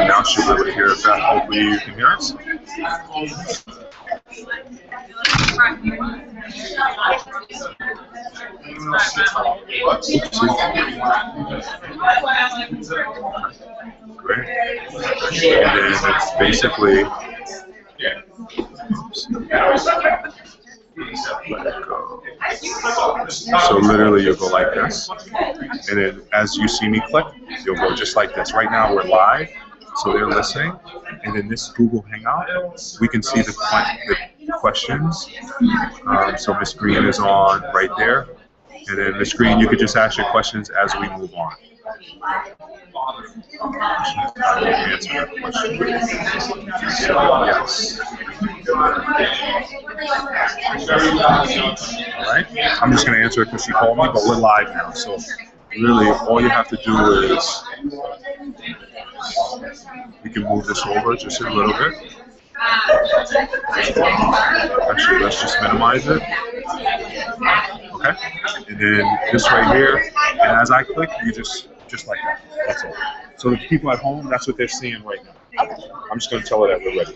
Now she'll be able to hear us. Hopefully you can hear us. Great. And then it's basically so literally you'll go like this, and then as you see me click, you'll go just like this. Right now we're live, so they're listening, and in this Google Hangout, we can see the questions. So Miss Green is on right there, and then Miss Green, you could just ask your questions as we move on. Answer that question. So, yes. Alright, I'm just going to answer it because she called me, but we're live now. So, really, all you have to do is, we can move this over just a little bit. Actually, let's just minimize it. Okay, and then this right here, and as I click, you just like that. That's it. So the people at home, that's what they're seeing right now. I'm just going to tell her that we're ready.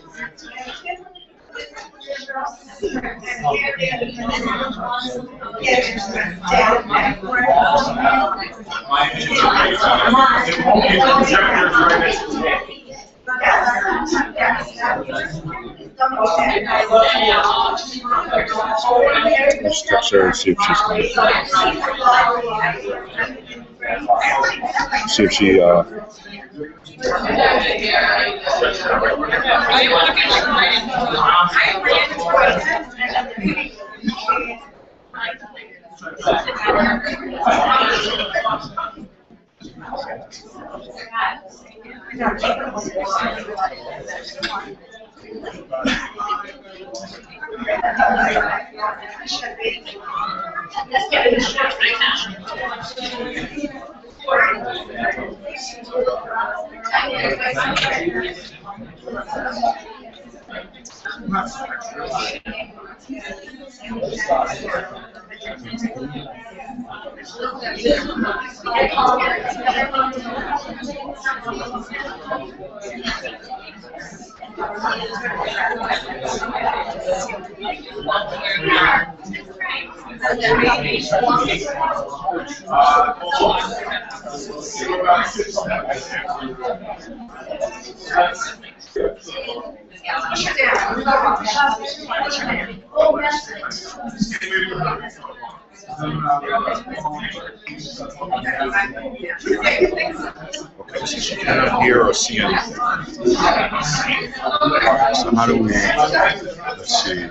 Let's text her and see if she's coming. See if she okay, so she cannot hear or see anything. So how do we, let's see,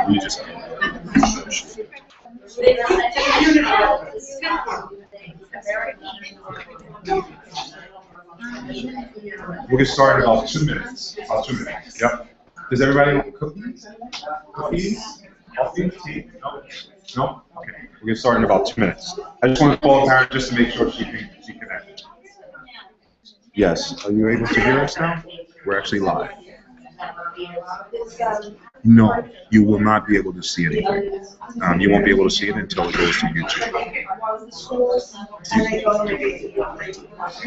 we just we'll get started in about 2 minutes. About 2 minutes. Yep. Does everybody want cookies? Cookies? Coffee? Tea? No? No? Okay. We'll get started in about 2 minutes. I just want to call a parent just to make sure she connected. Yes. Are you able to hear us now? We're actually live. No, you will not be able to see anything. You won't be able to see it until it goes to YouTube.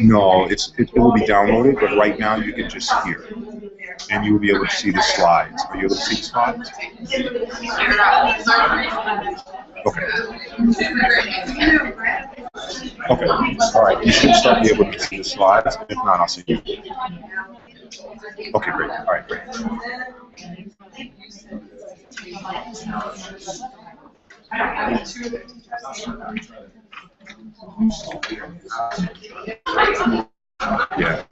No, it will be downloaded, but right now you can just hear it. And you will be able to see the slides. Are you able to see the slides? Okay. Okay. All right. You should start be able to see the slides. If not, I'll see you. Okay, great. All right, great. Yeah.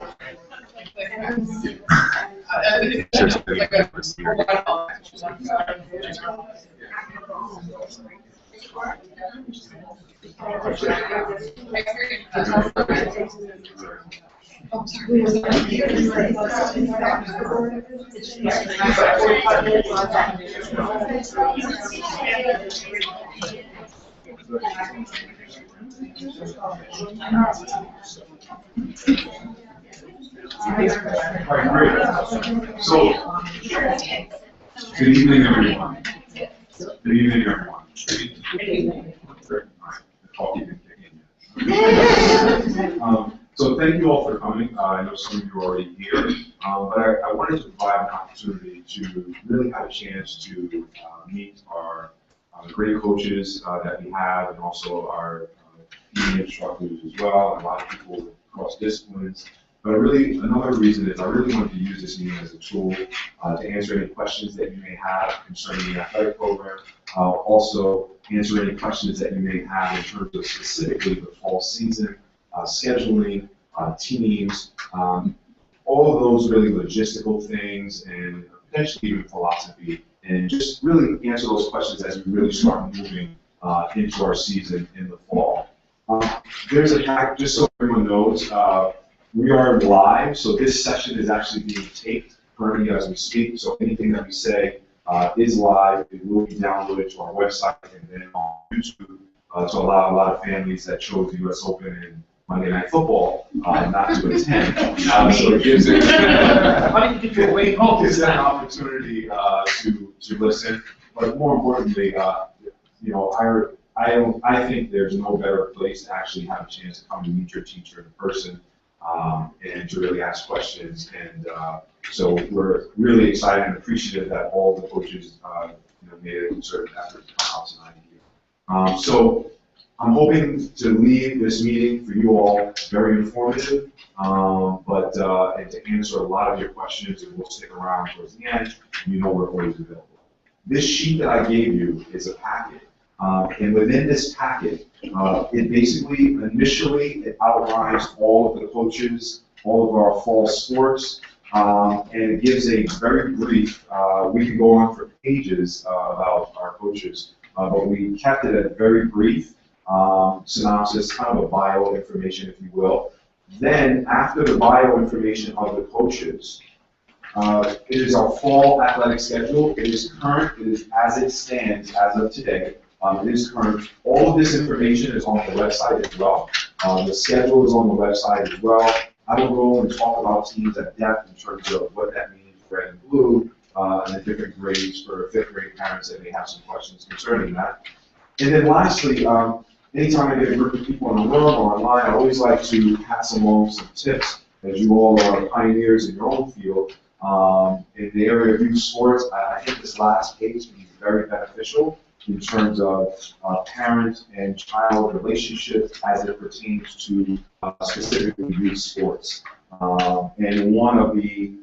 All right, great. So, good evening, everyone. Good evening, everyone. Good evening. Coffee didn't kick in yet. So thank you all for coming. I know some of you are already here, but I wanted to provide an opportunity to really have a chance to meet our great coaches that we have, and also our PE instructors as well, and a lot of people across disciplines. But really, another reason is I really wanted to use this meeting as a tool to answer any questions that you may have concerning the athletic program. Also, answer any questions that you may have in terms of specifically the fall season, scheduling, teams, all of those really logistical things, and potentially even philosophy, and just really answer those questions as we really start moving into our season in the fall. There's a hack, just so everyone knows, we are live, so this session is actually being taped currently as we speak, so anything that we say is live. It will be downloaded to our website and then on YouTube to allow a lot of families that chose the U.S. Open and Monday Night Football not to attend. So it gives it an opportunity to listen. But more importantly, you know, I think there's no better place to actually have a chance to come to meet your teacher in person and to really ask questions. And so we're really excited and appreciative that all the coaches made a concerted effort to come out tonight here. So I'm hoping to leave this meeting for you all very informative, and to answer a lot of your questions, and we'll stick around towards the end. You know we're always available. This sheet that I gave you is a packet, and within this packet, it basically initially it outlines all of the coaches, all of our fall sports, and it gives a very brief. We can go on for pages about our coaches, but we kept it at very brief. Synopsis, kind of a bio information, if you will. Then, after the bio information of the coaches, it is our fall athletic schedule. It is current. It is as it stands as of today. It is current. All of this information is on the website as well. The schedule is on the website as well. I will go and talk about teams at depth in terms of what that means, red and blue, and the different grades for fifth grade parents that may have some questions concerning that. And then lastly, anytime I get a group of people in the room or online, I always like to pass along some tips, as you all are pioneers in your own field. In the area of youth sports, I think this last page can be very beneficial in terms of parent and child relationships as it pertains to specifically youth sports. And one of the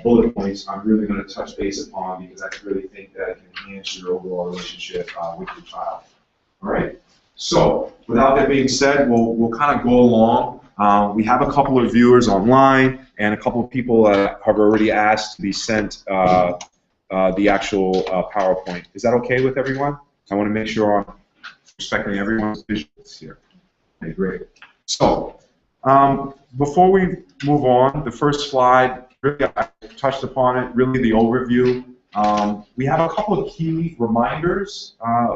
bullet points I'm really going to touch base upon, because I really think that it can enhance your overall relationship with your child. All right. So, without that being said, we'll kind of go along. We have a couple of viewers online, and a couple of people have already asked to be sent the actual PowerPoint. Is that okay with everyone? I want to make sure I'm respecting everyone's visuals here. Okay, great. So, before we move on, the first slide, really I touched upon it, really the overview. We have a couple of key reminders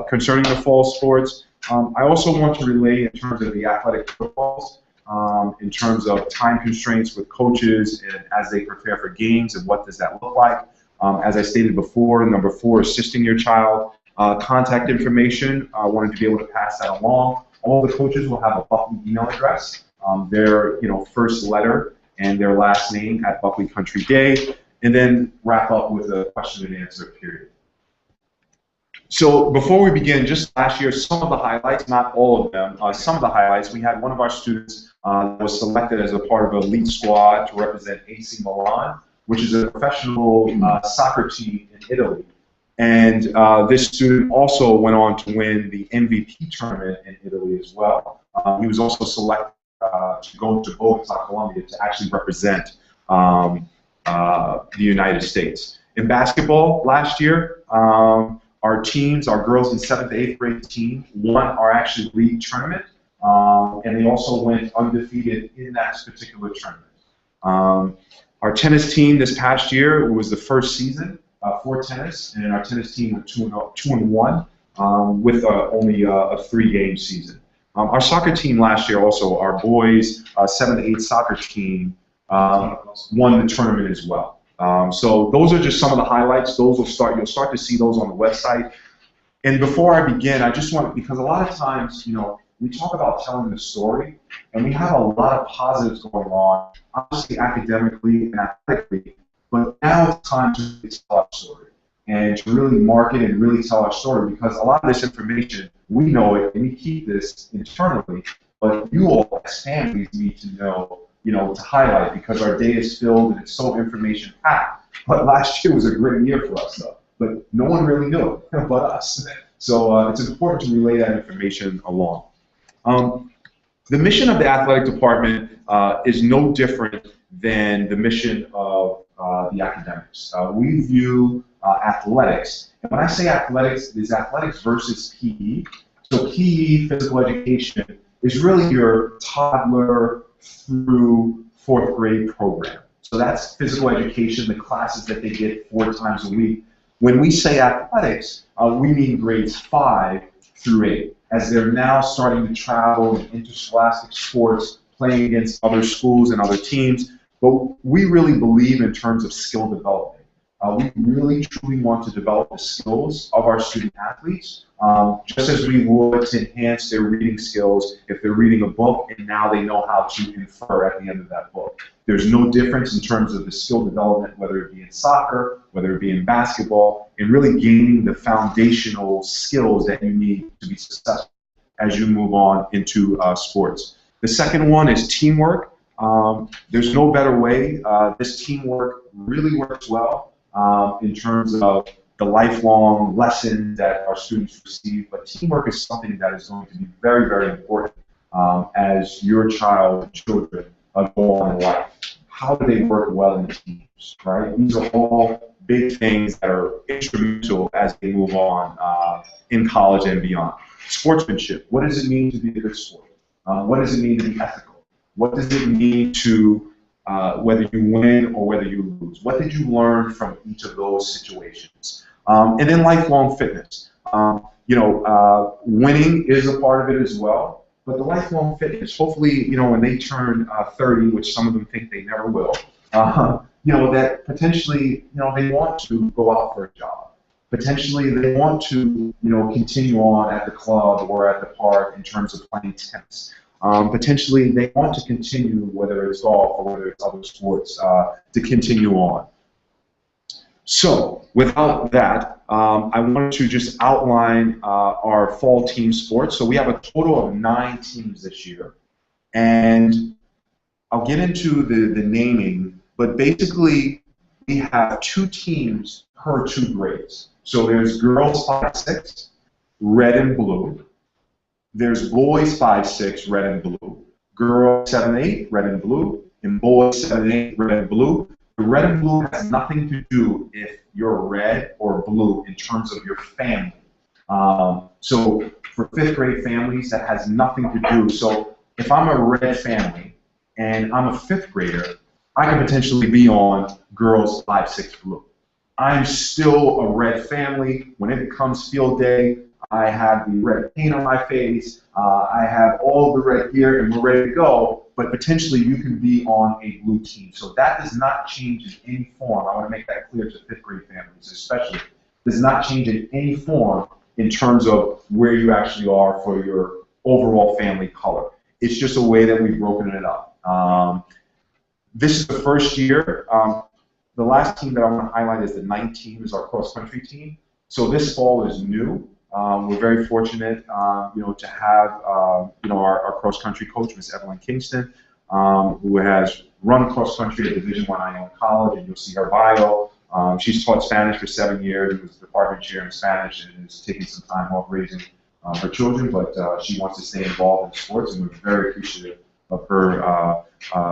concerning the fall sports. I also want to relay in terms of the athletic protocols, in terms of time constraints with coaches and as they prepare for games, and what does that look like. As I stated before, number 4, assisting your child. Contact information, I wanted to be able to pass that along. All the coaches will have a Buckley email address, their first letter and their last name at Buckley Country Day, and then wrap up with a question and answer period. So before we begin, just last year, some of the highlights, not all of them, some of the highlights, we had one of our students was selected as a part of an elite squad to represent AC Milan, which is a professional soccer team in Italy. And this student also went on to win the MVP tournament in Italy as well. He was also selected to go to Bogota, Colombia, to actually represent the United States. In basketball last year, our teams, our girls in 7th to 8th grade team, won our actually league tournament, and they also went undefeated in that particular tournament. Our tennis team this past year was the first season for tennis, and our tennis team went 2-1 with only a 3-game season. Our soccer team last year also, our boys 7 to 8 soccer team won the tournament as well. So those are just some of the highlights. You'll start to see those on the website. And before I begin, I just want, because a lot of times, we talk about telling the story, and we have a lot of positives going on, obviously academically and athletically, but now it's time to tell our story and to really market and really tell our story, because a lot of this information, we know it, and we keep this internally, but you all as families need to know, to highlight, because our day is filled and it's so information packed. But last year was a great year for us, though. But no one really knew it but us. So it's important to relay that information along. The mission of the athletic department is no different than the mission of the academics. We view athletics, and when I say athletics, it is athletics versus PE. So PE, physical education, is really your toddler through 4th grade program. So that's physical education, the classes that they get 4 times a week. When we say athletics, we mean grades 5 through 8, as they're now starting to travel in interscholastic sports, playing against other schools and other teams. But we really believe in terms of skill development. We really truly want to develop the skills of our student athletes, just as we would to enhance their reading skills if they're reading a book and now they know how to infer at the end of that book. There's no difference in terms of the skill development, whether it be in soccer, whether it be in basketball, and really gaining the foundational skills that you need to be successful as you move on into sports. The second one is teamwork. There's no better way. This teamwork really works well in terms of the lifelong lessons that our students receive, but teamwork is something that is going to be very, very important as your children go on in life. How do they work well in teams, right? These are all big things that are instrumental as they move on in college and beyond. Sportsmanship. What does it mean to be a good sport? What does it mean to be ethical? What does it mean to whether you win or whether you lose? What did you learn from each of those situations? And then lifelong fitness. Winning is a part of it as well, but the lifelong fitness, hopefully, when they turn 30, which some of them think they never will, that potentially, they want to go out for a job. Potentially, they want to, continue on at the club or at the park in terms of playing tennis. Potentially, they want to continue, whether it's golf or whether it's other sports, to continue on. So, without that, I wanted to just outline our fall team sports. So we have a total of 9 teams this year, and I'll get into the naming, but basically, we have 2 teams per 2 grades. So there's girls 5-6, red and blue. There's boys 5-6, red and blue. Girls 7-8, red and blue. And boys 7-8, red and blue. The red and blue has nothing to do if you're red or blue in terms of your family. So for 5th grade families, that has nothing to do. So if I'm a red family and I'm a 5th grader, I can potentially be on girls 5-6 blue. I'm still a red family. When it becomes field day, I have the red paint on my face, I have all the red gear, and we're ready to go, but potentially you can be on a blue team. So that does not change in any form. I want to make that clear to 5th grade families especially. Does not change in any form in terms of where you actually are for your overall family color. It's just a way that we've broken it up. This is the first year. The last team that I want to highlight is the 9th team, is our cross-country team. So this fall is new. We're very fortunate, to have, our cross-country coach, Miss Evelyn Kingston, who has run cross-country at Division I Ione College, and you'll see her bio. She's taught Spanish for 7 years, was the department chair in Spanish, and is taking some time off raising her children, but she wants to stay involved in sports, and we're very appreciative of her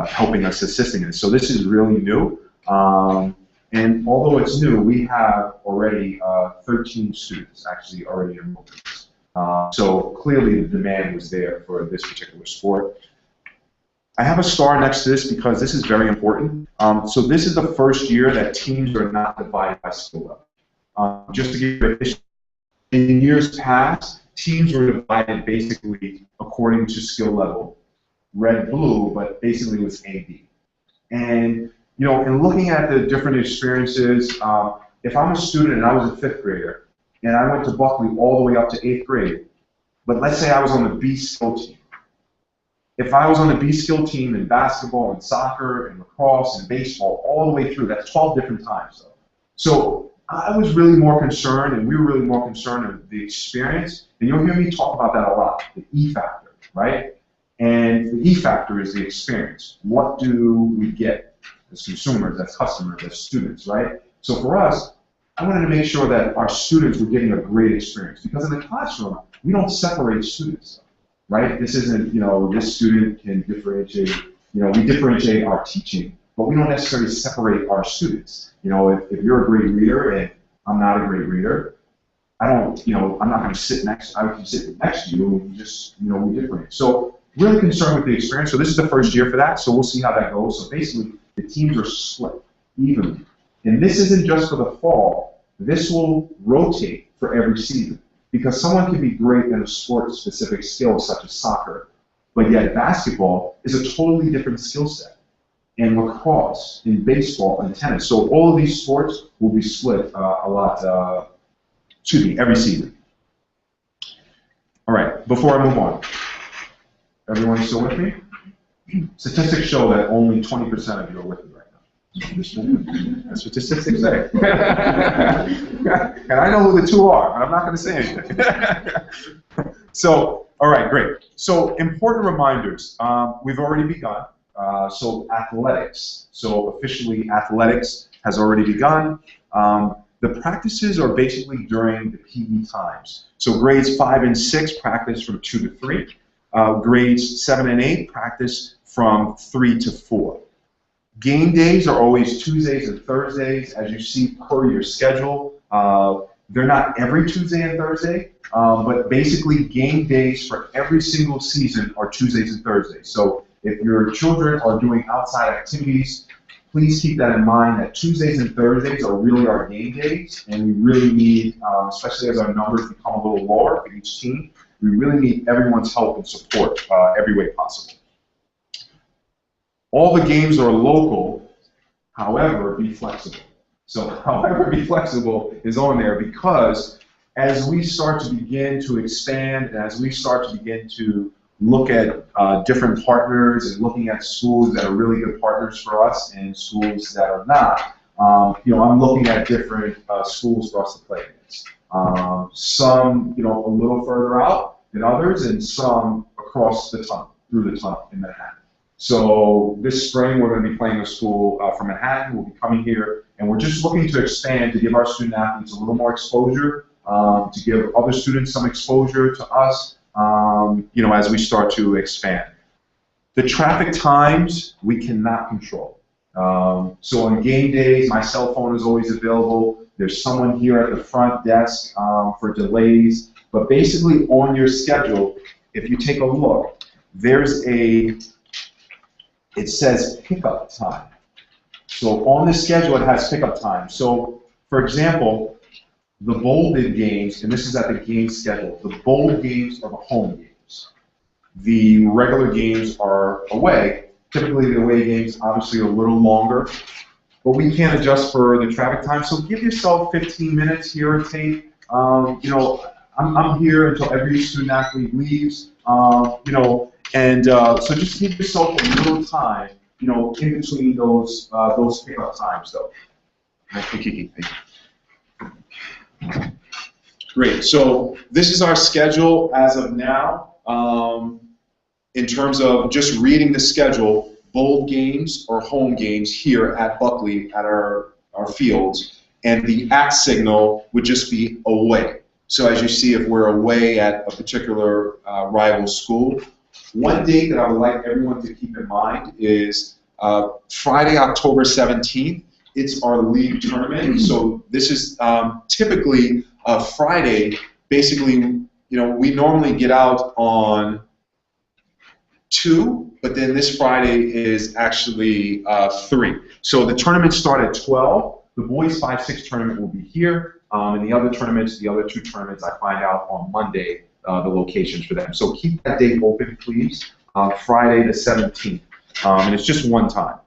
helping us, assisting us. So this is really new. And although it's new, we have already 13 students actually already enrolled in this. So clearly the demand was there for this particular sport. I have a star next to this because this is very important. So this is the first year that teams are not divided by skill level. Just to give you a history, in years past, teams were divided basically according to skill level, red-blue, but basically it was A-B. And in looking at the different experiences, if I'm a student and I was a 5th grader, and I went to Buckley all the way up to 8th grade, but let's say I was on the B skill team. If I was on the B skill team in basketball and soccer and lacrosse and baseball all the way through, that's 12 different times though. So I was really more concerned, and we were really more concerned with the experience, and you'll hear me talk about that a lot, the E factor, right? And the E factor is the experience. What do we get as consumers, as customers, as students, right? So for us, I wanted to make sure that our students were getting a great experience, because in the classroom, we don't separate students, right? This isn't, this student can differentiate, we differentiate our teaching, but we don't necessarily separate our students. If you're a great reader and I'm not a great reader, I'm not going to sit next, I can sit next to you and we just, we differentiate. So really concerned with the experience. So this is the first year for that, so we'll see how that goes. So basically, the teams are split evenly. And this isn't just for the fall. This will rotate for every season, because someone can be great in a sport-specific skill such as soccer, but yet basketball is a totally different skill set, and lacrosse, and baseball, and tennis. So all of these sports will be split every season. All right, before I move on, everyone still with me? Statistics show that only 20% of you are with me right now. That's what statistics say. And I know who the two are, but I'm not going to say anything. So, all right, great. So, important reminders. We've already begun. So, athletics. So, officially, athletics has already begun. The practices are basically during the PE times. So, grades 5 and 6 practice from 2 to 3. Grades 7 and 8 practice from 3 to 4. Game days are always Tuesdays and Thursdays, as you see per your schedule. They're not every Tuesday and Thursday, but basically game days for every single season are Tuesdays and Thursdays. So if your children are doing outside activities, please keep that in mind, that Tuesdays and Thursdays are really our game days, and we really need, especially as our numbers become a little lower for each team, we really need everyone's help and support every way possible. All the games are local, however, be flexible. So, however, be flexible is on there, because as we start to begin to expand, and as we start to begin to look at different partners and looking at schools that are really good partners for us and schools that are not, I'm looking at different schools for us to play against. Some, a little further out than others, and some across the tunnel, through the tunnel in Manhattan. So this spring, we're going to be playing a school from Manhattan. We'll be coming here, and we're just looking to expand to give our student athletes a little more exposure, to give other students some exposure to us, as we start to expand. The traffic times, we cannot control. So on game days, my cell phone is always available. There's someone here at the front desk for delays. But basically, on your schedule, if you take a look, there's it says pickup time. So on the schedule, it has pickup time. So, for example, the bolded games, and this is at the game schedule, the bold games are the home games. The regular games are away. Typically, the away games obviously are a little longer, but we can't adjust for the traffic time. So give yourself 15 minutes here or take. I'm here until every student athlete leaves. So just give yourself a little time, in between those pickup times, though. Thank you. Great. So this is our schedule as of now. In terms of just reading the schedule, bold games or home games here at Buckley at our fields, and the @ signal would just be away. So as you see, if we're away at a particular rival school, one date that I would like everyone to keep in mind is Friday, October 17th. It's our league tournament. So this is typically a Friday. Basically, we normally get out on 2, but then this Friday is actually 3. So the tournaments start at 12. The boys 5-6 tournament will be here. And the other tournaments, the other 2 tournaments, I find out on Monday the locations for them. So keep that date open, please. Friday the 17th. And it's just one time.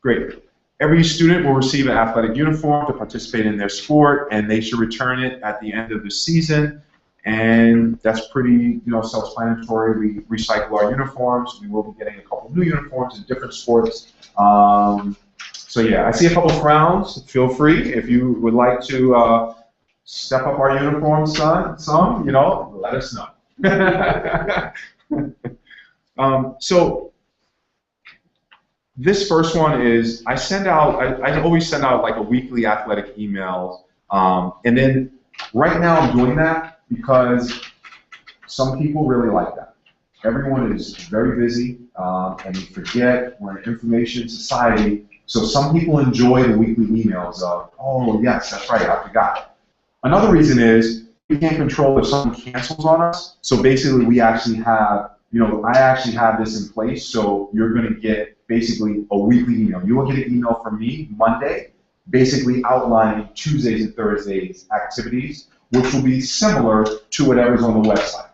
Great. Every student will receive an athletic uniform to participate in their sport, and they should return it at the end of the season. And that's pretty, self-explanatory. We recycle our uniforms. We will be getting a couple new uniforms in different sports. So yeah, I see a couple frowns. Feel free if you would like to step up our uniform, some, let us know. So this first one is I always send out like a weekly athletic email, and then right now I'm doing that because some people really like that. Everyone is very busy, and we forget we're an information society. So some people enjoy the weekly emails of, oh yes, that's right, I forgot. Another reason is we can't control if someone cancels on us. So basically we actually have, I actually have this in place. So you're going to get basically a weekly email. You will get an email from me Monday, basically outlining Tuesdays and Thursdays activities, which will be similar to whatever's on the website.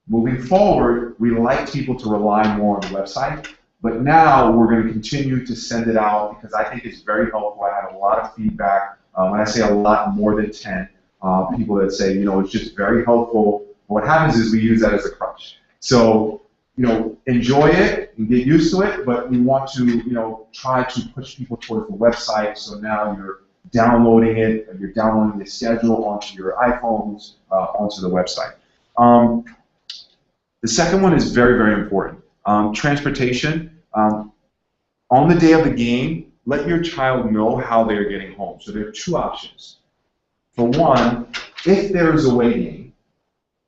Moving forward, we like people to rely more on the website. But now we're going to continue to send it out because I think it's very helpful. I had a lot of feedback. When I say a lot, more than 10 people that say, it's just very helpful. What happens is we use that as a crutch. So, enjoy it and get used to it, but we want to, try to push people towards the website. So now you're downloading it, you're downloading the schedule onto your iPhones, onto the website. The second one is very, very important. Transportation. On the day of the game, let your child know how they're getting home. So there are two options. For one, if there's a away game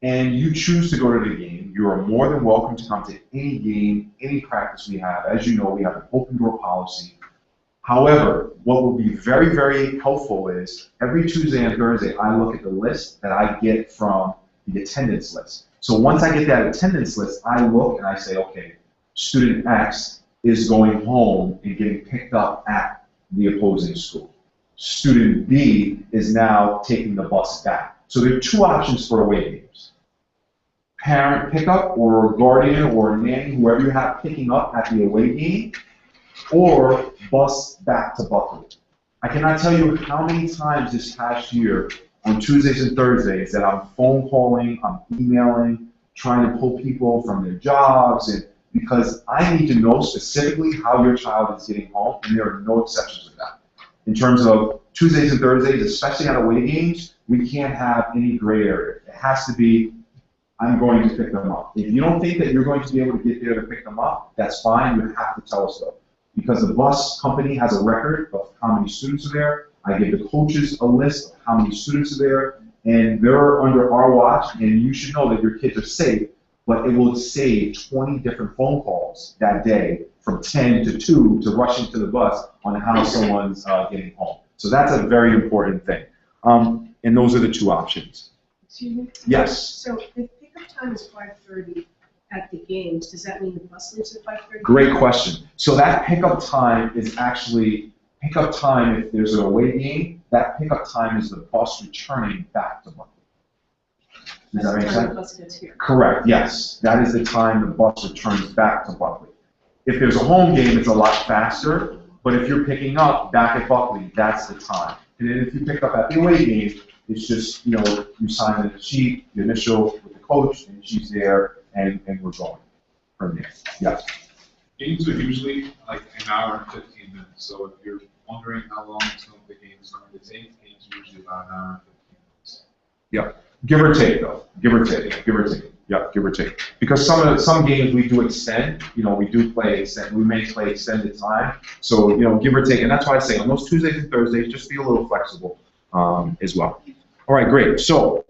and you choose to go to the game, you are more than welcome to come to any game, any practice we have. As you know, we have an open door policy. However, what will be very, very helpful is every Tuesday and Thursday, I look at the list that I get from the attendance list. So once I get that attendance list, I look and I say, okay, student X is going home and getting picked up at the opposing school. Student B is now taking the bus back. So there are two options for away games. Parent pickup or guardian or nanny, whoever you have picking up at the away game, or bus back to Buckley. I cannot tell you how many times this past year on Tuesdays and Thursdays that I'm phone calling, I'm emailing, trying to pull people from their jobs, and because I need to know specifically how your child is getting home, and there are no exceptions with that. In terms of Tuesdays and Thursdays, especially on away games, we can't have any gray area. It has to be, I'm going to pick them up. If you don't think that you're going to be able to get there to pick them up, that's fine. You have to tell us though. Because the bus company has a record of how many students are there. I give the coaches a list of how many students are there, and they're under our watch, and you should know that your kids are safe, but it will save 20 different phone calls that day from 10 to 2 to rushing to the bus on how someone's getting home. So that's a very important thing. And those are the two options. Excuse me? Yes? So if pickup time is 5:30 at the games, does that mean the bus leaves at 5:30? Great question. So that pickup time is actually pickup time if there's an away game. That pickup time is the bus returning back to Buckley. Does that make sense? The bus gets here. Correct, yes. That is the time the bus returns back to Buckley. If there's a home game, it's a lot faster, but if you're picking up back at Buckley, that's the time. And then if you pick up at the away game, it's just, you sign the sheet, the initial with the coach, and she's there, and we're going from there. Yeah. Games are usually like an hour and 15 minutes, so if you're wondering how long the game is going to take, games are usually about an hour and 15 minutes. Yeah. Give or take, though. Give or take. Give or take. Yeah, give or take. Because some games we do extend. We do play extend. We may play extended time. So give or take. And that's why I say on those Tuesdays and Thursdays, just be a little flexible as well. All right, great. So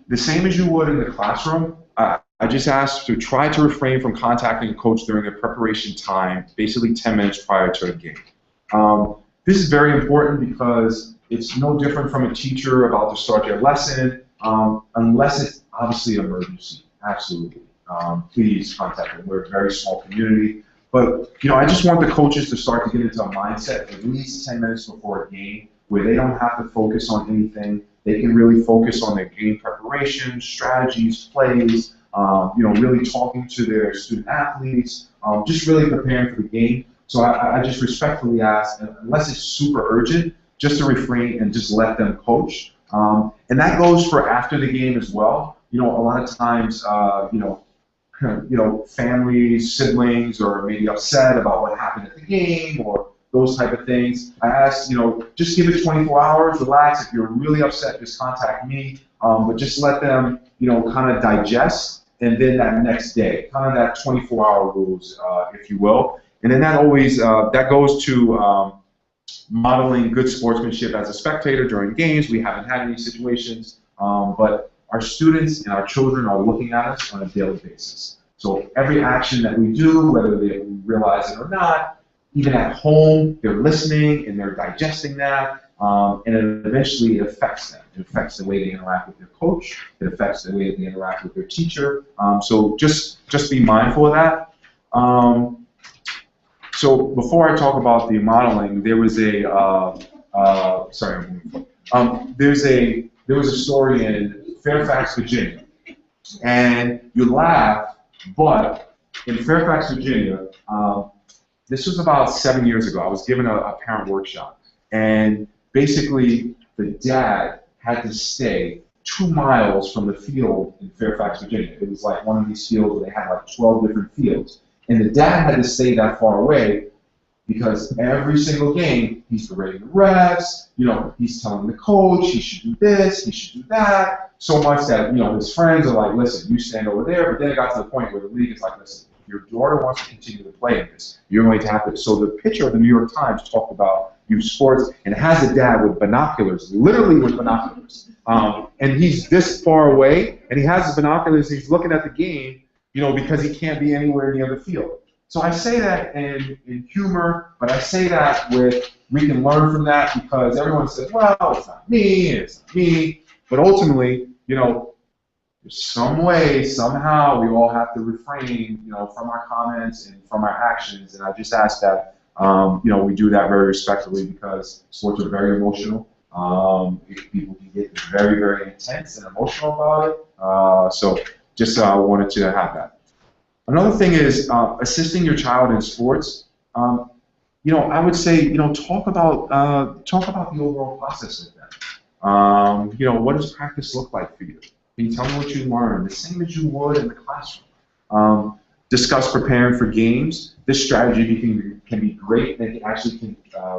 the same as you would in the classroom, I just asked to try to refrain from contacting a coach during the preparation time, basically 10 minutes prior to a game. This is very important because it's no different from a teacher about to start their lesson, unless it's obviously an emergency. Absolutely. Please contact them. We're a very small community. But, I just want the coaches to start to get into a mindset at least 10 minutes before a game where they don't have to focus on anything. They can really focus on their game preparation, strategies, plays, you know, really talking to their student athletes, just really preparing for the game. So I just respectfully ask, unless it's super urgent, just to refrain and just let them coach. And that goes for after the game as well. You know, a lot of times, you know, families, siblings, or maybe upset about what happened at the game or those type of things. I ask, you know, just give it 24 hours, relax. If you're really upset, just contact me. But just let them, you know, kind of digest, and then that next day, kind of that 24-hour rules, if you will. And then that always, that goes to modeling good sportsmanship as a spectator during games. We haven't had any situations, but our students and our children are looking at us on a daily basis. So every action that we do, whether they realize it or not, even at home, they're listening and they're digesting that, and it eventually affects them. It affects the way they interact with their coach. It affects the way they interact with their teacher. So just be mindful of that. So before I talk about the modeling, there was a there was a story in Fairfax, Virginia, and you laugh, but in Fairfax, Virginia, this was about 7 years ago. I was given a parent workshop, and basically the dad had to stay 2 miles from the field in Fairfax, Virginia. It was like one of these fields where they had like 12 different fields. And the dad had to stay that far away because every single game, he's berating the refs, you know, he's telling the coach he should do this, he should do that, so much that, you know, his friends are like, listen, you stand over there. But then it got to the point where the league is like, listen, if your daughter wants to continue to play in this, you're going to have to. So the picture of the New York Times talked about youth sports, and it has a dad with binoculars, literally with binoculars. And he's this far away, and he has his binoculars, and he's looking at the game, you know, because he can't be anywhere near the field. So I say that in humor, but I say that with, we can learn from that, because everyone says, well, it's not me. But ultimately, you know, there's some way, somehow, we all have to refrain, you know, from our comments and from our actions. And I just ask that, you know, we do that very respectfully, because sports are very emotional. People can get very, very intense and emotional about it. So just wanted to have that. Another thing is assisting your child in sports. You know, I would say, you know, talk about the overall process with them. You know, what does practice look like for you? Can you tell me what you learned? The same as you would in the classroom. Discuss preparing for games. This strategy can be great, and it actually can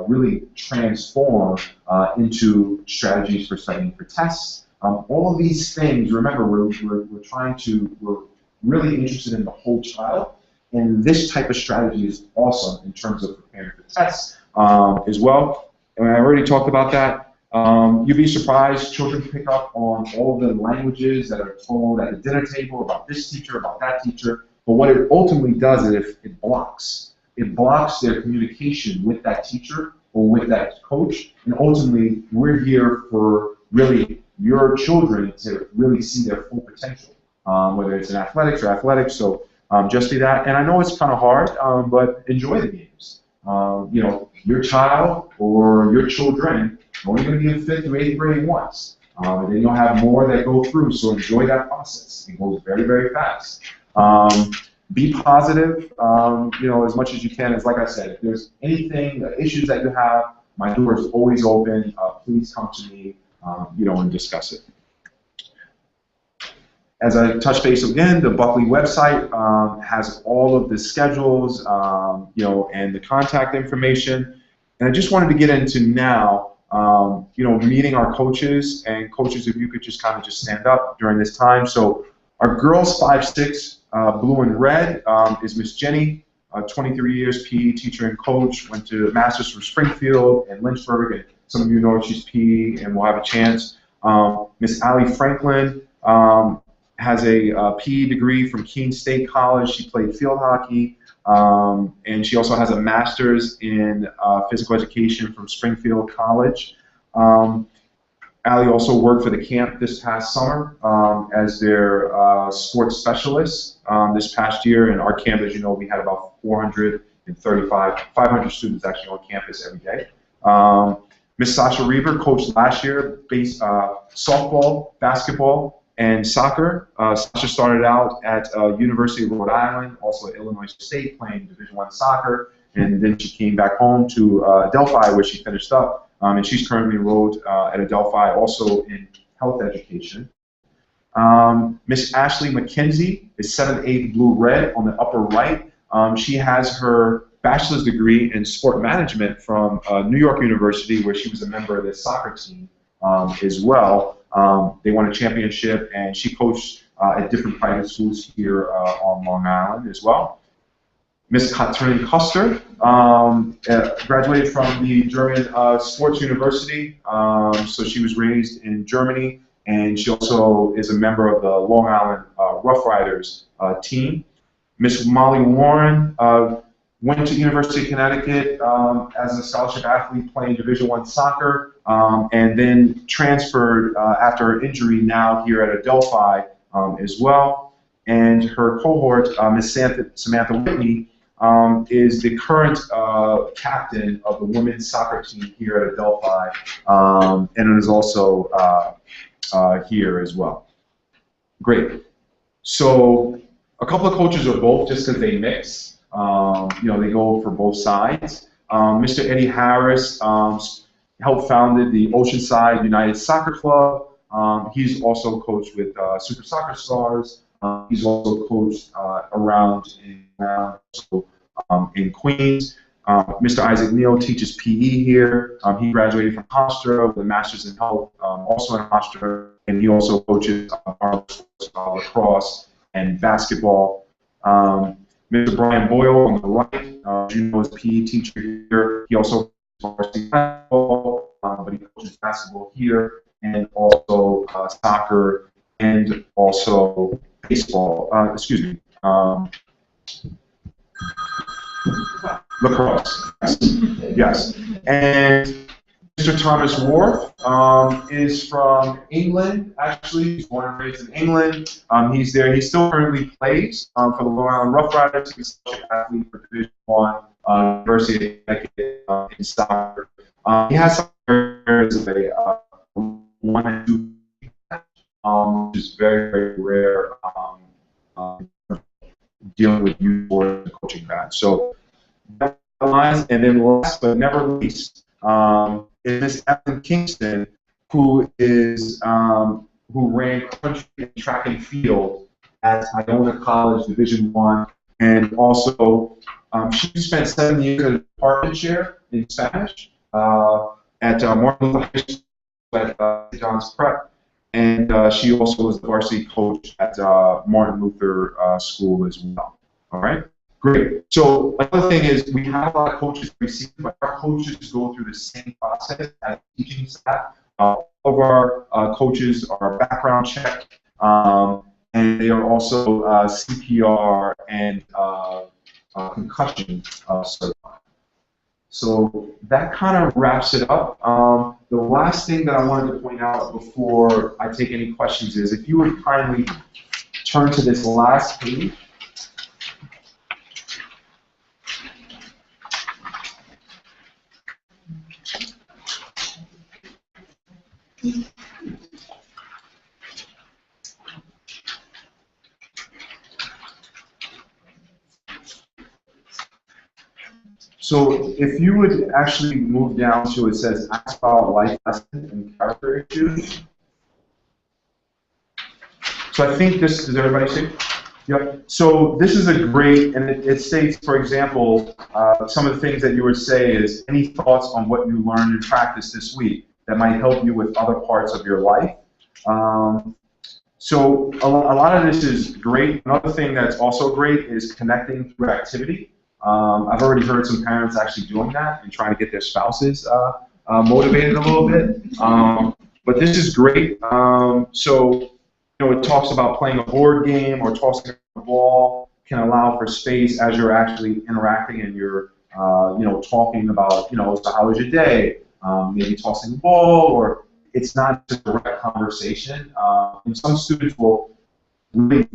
really transform into strategies for studying for tests. All of these things, remember, we're really interested in the whole child, and this type of strategy is awesome in terms of preparing for tests as well. And I already talked about that. You'd be surprised, children pick up on all of the languages that are told at the dinner table about this teacher, about that teacher. But what it ultimately does is it blocks. It blocks their communication with that teacher or with that coach. And ultimately, we're here for really your children to really see their full potential, whether it's in athletics or athletics. So just do that. And I know it's kind of hard, but enjoy the games. You know, your child or your children are only going to be in 5th or 8th grade once. And then you'll have more that go through. So enjoy that process. It goes very, very fast. Be positive, you know, as much as you can. As like I said, if there's anything, issues that you have, my door is always open. Please come to me, you know, and discuss it. As I touch base again, the Buckley website has all of the schedules, you know, and the contact information. And I just wanted to get into now, you know, meeting our coaches. And coaches, if you could just kind of just stand up during this time. So our girls 5'6", blue and red, is Miss Jenny, 23 years, PE teacher and coach, went to Masters from Springfield and Lynchburg, and some of you know she's PE and will have a chance. Miss Allie Franklin has a PE degree from Keene State College. She played field hockey, and she also has a master's in physical education from Springfield College. Allie also worked for the camp this past summer as their sports specialist this past year. And our camp, as you know, we had about 500 students actually on campus every day. Miss Sasha Reber coached last year, softball, basketball, and soccer. Sasha started out at University of Rhode Island, also at Illinois State, playing Division I soccer, and then she came back home to Adelphi, where she finished up, and she's currently enrolled at Adelphi, also in health education. Miss Ashley McKenzie is 7th Blue Red on the upper right. She has her bachelor's degree in sport management from New York University, where she was a member of the soccer team as well. They won a championship, and she coached at different private schools here on Long Island as well. Miss Katrin Kuster graduated from the German Sports University, so she was raised in Germany, and she also is a member of the Long Island Rough Riders team. Miss Molly Warren went to University of Connecticut as a scholarship athlete playing Division I soccer, and then transferred after her injury now here at Adelphi as well. And her cohort, Miss Samantha Whitney, is the current captain of the women's soccer team here at Adelphi, and is also here as well. Great. So a couple of coaches are both just because they mix. They go for both sides. Mr. Eddie Harris helped founded the Oceanside United Soccer Club. He's also coached with Super Soccer Stars. He's also coached around in Queens. Mr. Isaac Neal teaches PE here. He graduated from Hofstra with a master's in health, also in Hofstra, and he also coaches lacrosse and basketball. Mr. Brian Boyle on the right, you know, is a PE teacher here. He also coaches basketball, but he coaches basketball here, and also soccer, and also baseball. Lacrosse. Yes. And Mr. Thomas Worth is from England, actually. He's born and raised in England. He's there. He still currently plays for the Long Island Rough Riders. He's a scholarship athlete for Division I, University of Connecticut in soccer. He has some areas of a 1 and 2, which is very, very rare dealing with youth board and coaching that. So, and then last but never least, is Miss Evelyn Kingston, who is who ran country and track and field at Iona College Division I, and also she spent 7 years as a department chair in Spanish at Martin Luther High School at St. John's Prep, and she also was the varsity coach at Martin Luther School as well. All right. Great. So another thing is we have a lot of coaches received, but our coaches go through the same process as teaching staff. All of our coaches are background checked, and they are also CPR and concussion certified. So that kind of wraps it up. The last thing that I wanted to point out before I take any questions is if you would kindly turn to this last page. So if you would actually move down to it says ask about life lessons and character issues. So I think this, does everybody see? Yep. So this is a great, and it states, for example, some of the things that you would say is any thoughts on what you learned and practiced this week that might help you with other parts of your life. So a lot of this is great. Another thing that's also great is connecting through activity. I've already heard some parents actually doing that and trying to get their spouses motivated a little bit. But this is great. So it talks about playing a board game or tossing a ball can allow for space as you're actually interacting and you're talking about so how was your day? Maybe tossing the ball, or it's not a direct conversation. And some students will really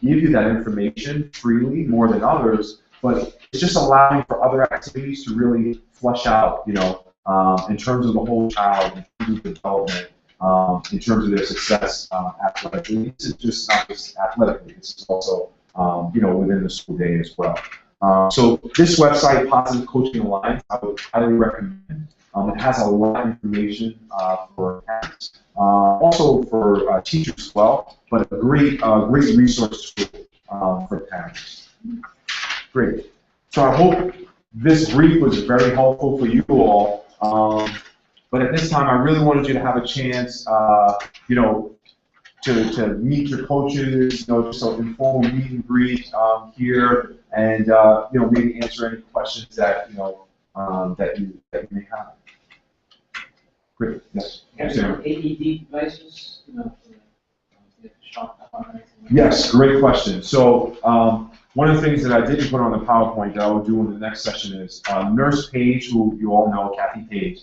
give you that information freely more than others, but it's just allowing for other activities to really flesh out, in terms of the whole child and through development, in terms of their success athletically. This is just not just athletically, this is also within the school day as well. So this website, Positive Coaching Alliance, I would highly recommend. It has a lot of information for parents, also for teachers as well, but a great resource tool for parents. Great. So I hope this brief was very helpful for you all. But at this time, I really wanted you to have a chance, to meet your coaches, just an informal meet and greet here, and maybe answer any questions that that you may have. Great. Yes. AED devices, Yes, great question. So one of the things that I didn't put on the PowerPoint that I will do in the next session is Nurse Page, who you all know, Kathy Page.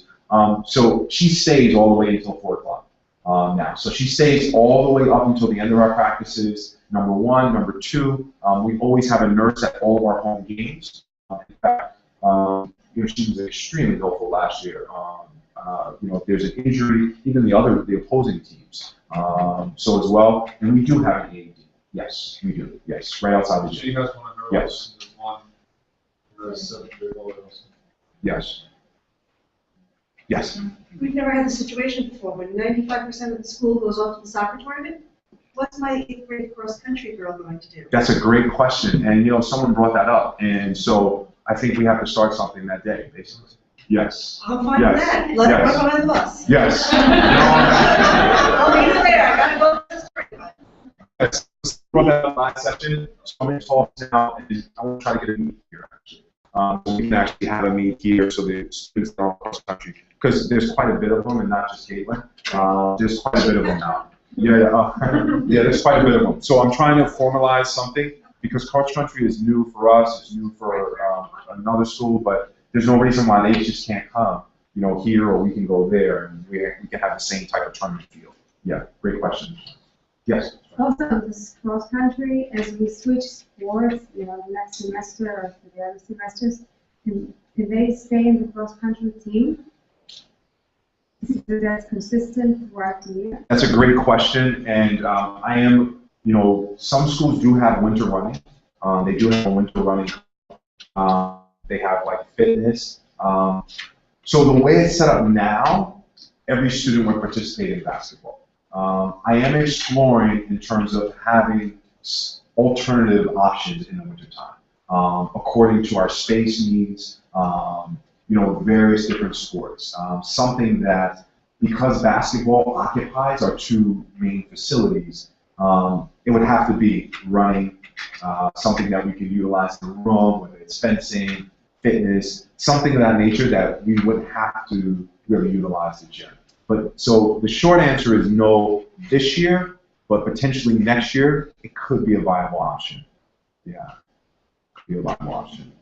So she stays all the way until 4 o'clock now. So she stays all the way up until the end of our practices, number one. Number two, we always have a nurse at all of our home games. In fact, she was extremely helpful last year. If there's an injury, even the opposing teams. So as well, and we do have an AED. Yes, we do. Yes, right outside the She gym. has one of her Yes. offices, one for the 7-year-old also. Yes. Yes. We've never had this situation before, when 95% of the school goes off to the soccer tournament. What's my 8th grade cross-country girl going to do? That's a great question, and someone brought that up, and so I think we have to start something that day, basically. Yes. I'm fine with Yes. that. Let Yes. her go on the bus. Yes. I'll be there. I gotta go to the spring. Yes. Brought that up last session, so I'm going to talk now, and I want to try to get a meet here, actually. So we can actually have a meet here so the students are across the country, because there's quite a bit of them, and not just Caitlin. There's quite a bit of them now. Yeah, there's quite a bit of them. So I'm trying to formalize something, because cross country is new for us, it's new for another school, but there's no reason why they just can't come, here, or we can go there, and we can have the same type of tournament feel. Yeah, great question. Yes? Also, this cross country, as we switch sports, next semester or for the other semesters, can they stay in the cross country team? So that's consistent throughout the year? That's a great question, and I am, some schools do have winter running. They do have a winter running. They have fitness. So the way it's set up now, every student would participate in basketball. I am exploring in terms of having alternative options in the wintertime, according to our space needs, various different sports. Something that, because basketball occupies our 2 main facilities, it would have to be running, something that we could utilize in the room, whether it's fencing, fitness, something of that nature that we wouldn't have to really utilize the gym. But so the short answer is no this year, but potentially next year it could be a viable option. Yeah, could be a viable option.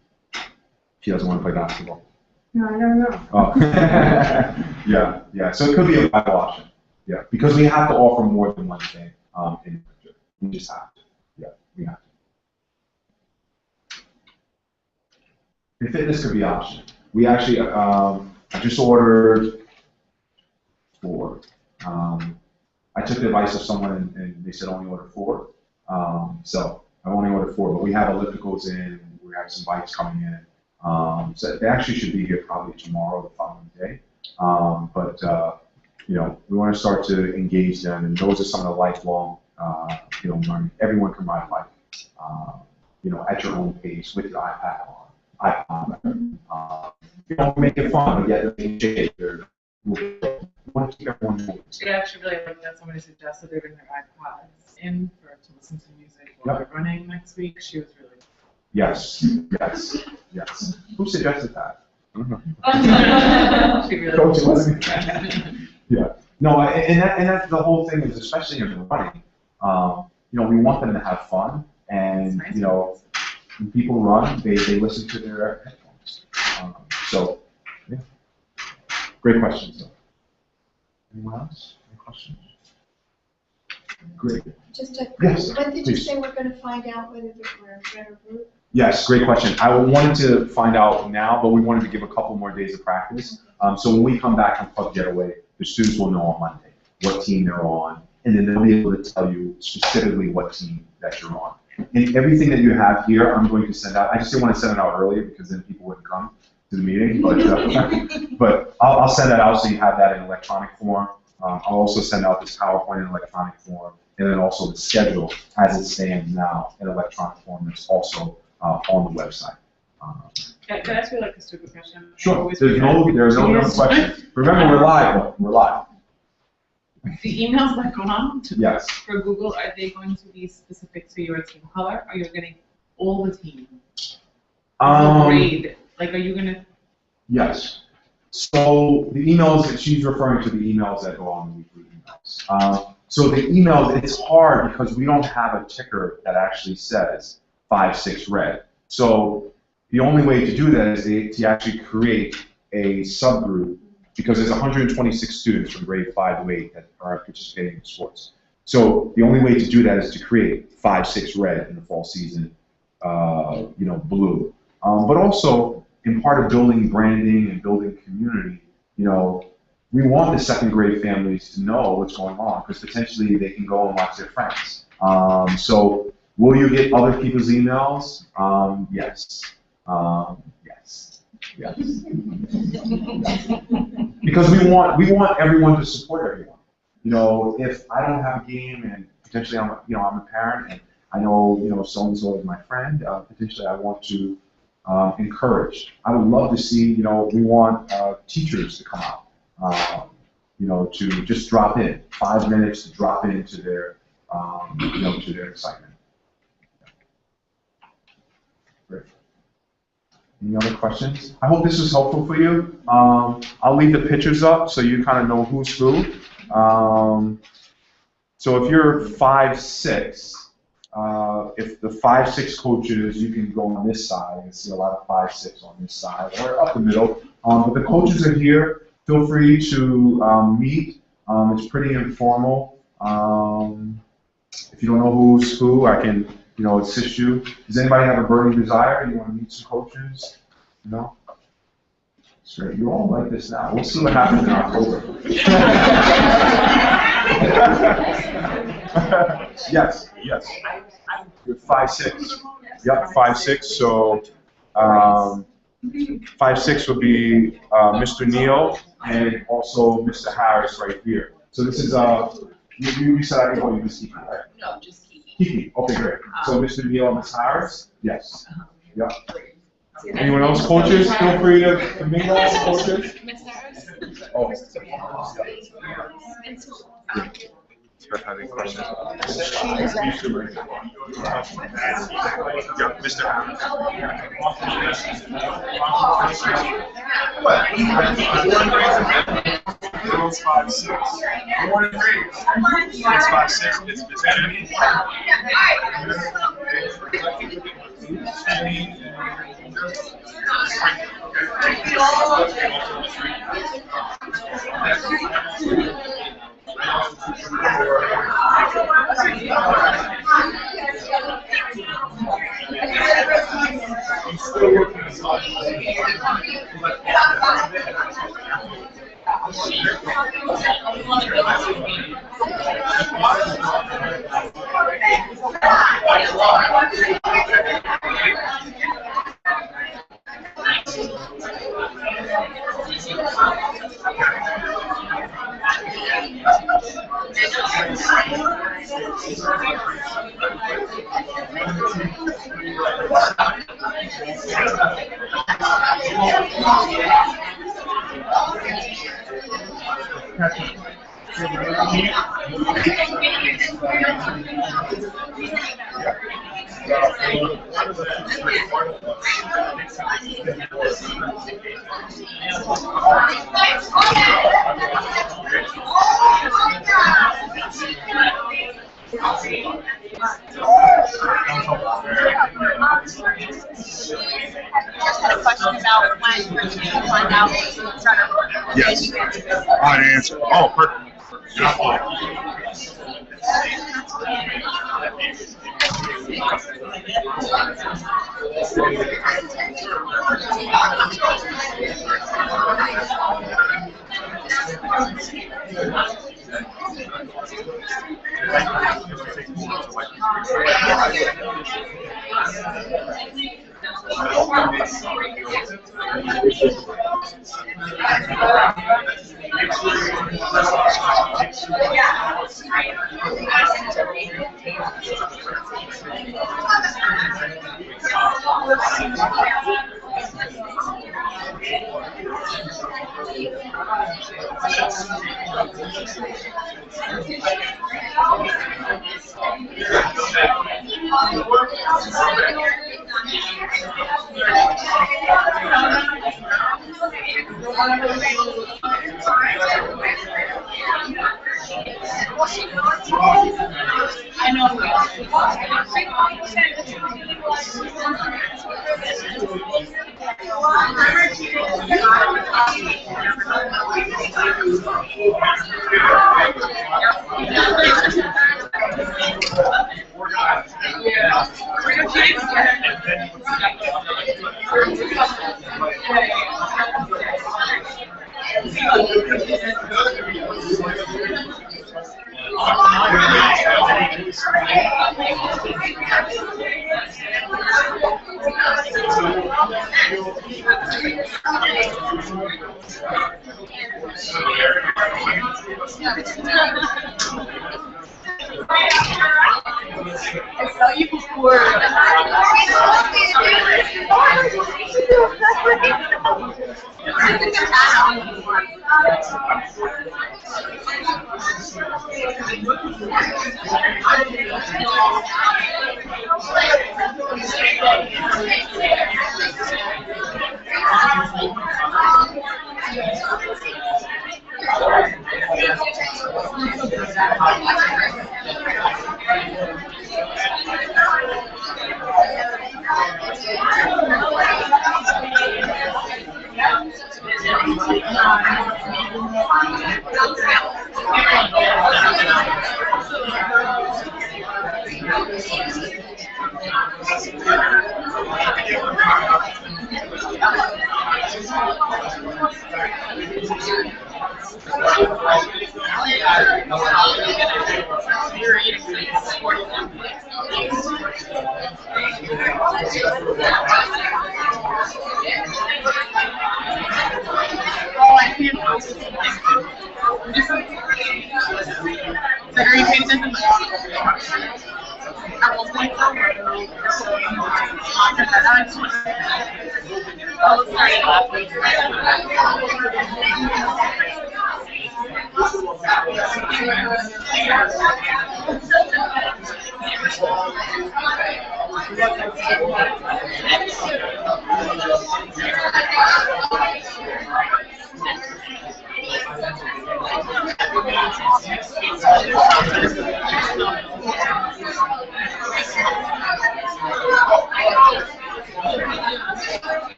She doesn't want to play basketball. No, I don't know. Oh. yeah. So it could be a viable option. Yeah, because we have to offer more than one thing in the future. We just have to. Yeah, we have to. And fitness could be an option. We actually, I just ordered 4. I took the advice of someone and they said only order 4. So I only ordered 4, but we have ellipticals in, we have some bikes coming in. So they actually should be here probably tomorrow, the following day. We want to start to engage them, and those are some of the lifelong, learning. Everyone can ride a bike, at your own pace with your iPad on. Make it fun, but yet in shape. We want to keep everyone moving. It actually really like that somebody suggested they bring their iPods in to listen to music while they're running next week. She was really Yes. Who suggested that? I don't know. she really Coach, yeah. No, and that's the whole thing is, especially in the running, we want them to have fun, and nice. When people run, they listen to their headphones. Yeah. Great questions, though. Anyone else? Any questions? Great. Just a Yes, when did you please. say we're going to find out whether we're a better group? Yes, great question. I wanted to find out now, but we wanted to give a couple more days of practice. So when we come back from Club Getaway, the students will know on Monday. what team they're on, and then they'll be able to tell you specifically what team that you're on. And everything that you have here, I'm going to send out. I just didn't want to send it out earlier because then people wouldn't come to the meeting, but I'll send that out so you have that in electronic form. I'll also send out this PowerPoint in electronic form, and then also the schedule as it stands now in electronic form that's also on the website. Can I ask you like a stupid question? Sure. There's no dumb questions. Remember, we're live. Though. We're live. The emails that go on to Yes. for Google, are they going to be specific to your team color? Or you're getting all the team? Grade? Like, are you gonna? Yes. So the emails that she's referring to, the emails that go on the weekly emails. So the emails, it's hard because we don't have a ticker that actually says 5-6 red. So the only way to do that is to actually create a subgroup, because there's 126 students from grade 5 to 8 that are participating in sports. So the only way to do that is to create 5-6 red in the fall season, blue. But also, in part of building branding and building community, we want the second grade families to know what's going on, because potentially they can go and watch their friends. So will you get other people's emails? Yes. Yes. Because we want everyone to support everyone. If I don't have a game and potentially I'm a parent and I know so and so is my friend, potentially I want to encourage. I would love to see, we want teachers to come out, to just drop in 5 minutes to drop into their, to their excitement. Great. Any other questions? I hope this was helpful for you. I'll leave the pictures up so you kind of know who's who. So if you're 5'6", if the 5'6" coaches, you can go on this side and see a lot of 5'6" on this side or up the middle. But the coaches are here. Feel free to meet. It's pretty informal. If you don't know who's who, I can assist you. Does anybody have a burning desire? You want to meet some coaches? No? Sure. You're all like this now. We'll see what happens in October. Yes. You're 5'6". Yep, 5'6". So 5'6" would be Mr. Neal and also Mr. Harris right here. So this is you said I can call you Miss Kiki, right? No, just Kiki. Kiki. Okay, great. So Mr. Neal and Ms. Harris? Yes. Yep. Anyone else, coaches? Feel free to mingle, coaches. Oh. Steph, have any questions? Yeah, Mr. Harris. Girls 5'6". It's 5'6". It's Miss Kennedy. I'm still working this on. Yes. I answer. Oh, perfect. I saw you before.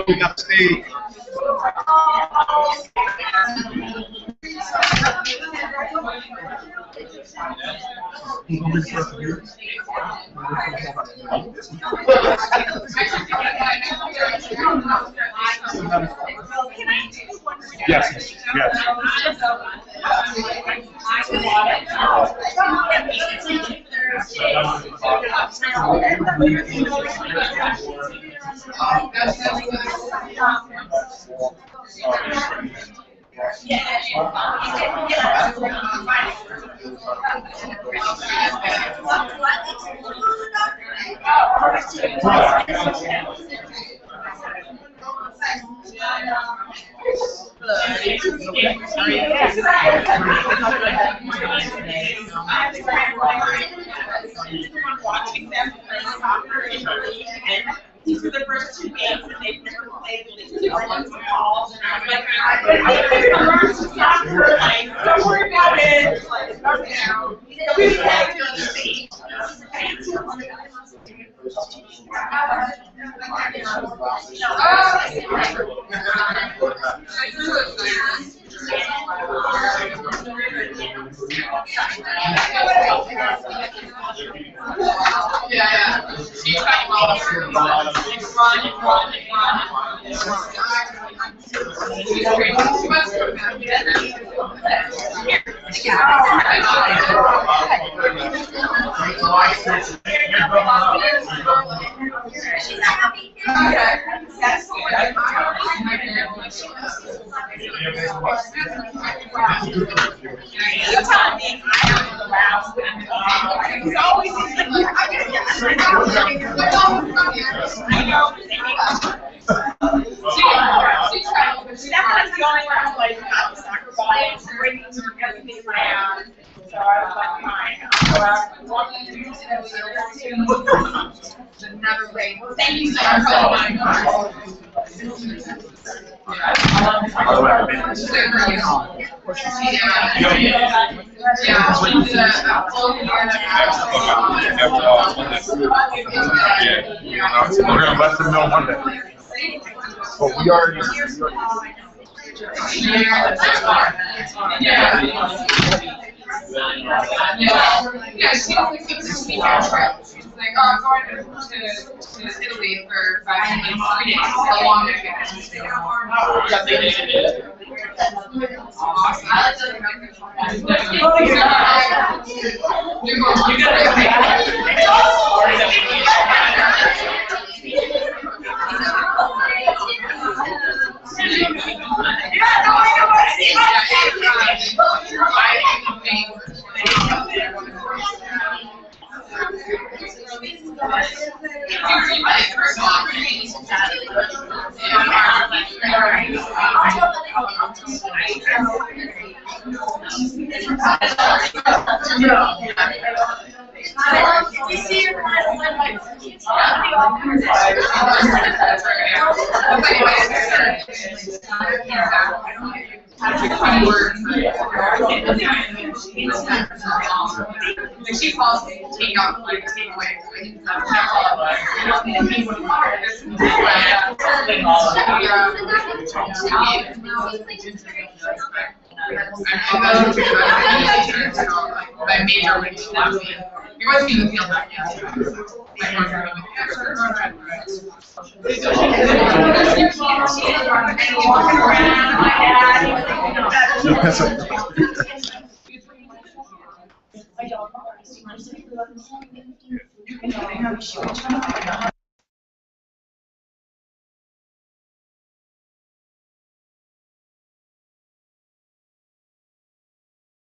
We got stage. Yes, yes. These are the first two games that they've never played. They won some balls, and I was like, I'm learn some soccer. Like, don't worry about it. Like, calm down. We have to go to the state. Yeah. She's talking about She's definitely going around like soccer balls, bringing everything around. So I was like, fine. Another way. Thank you so much. We're gonna let them know Monday. But we already. Yeah, she was like, this weekend trip. She's like, oh, I'm going to Italy for 5 days, 3 days. How long did you stay? You see your friends like she calls me take out like take away. My major went to that. You're going to be in the field back My dog.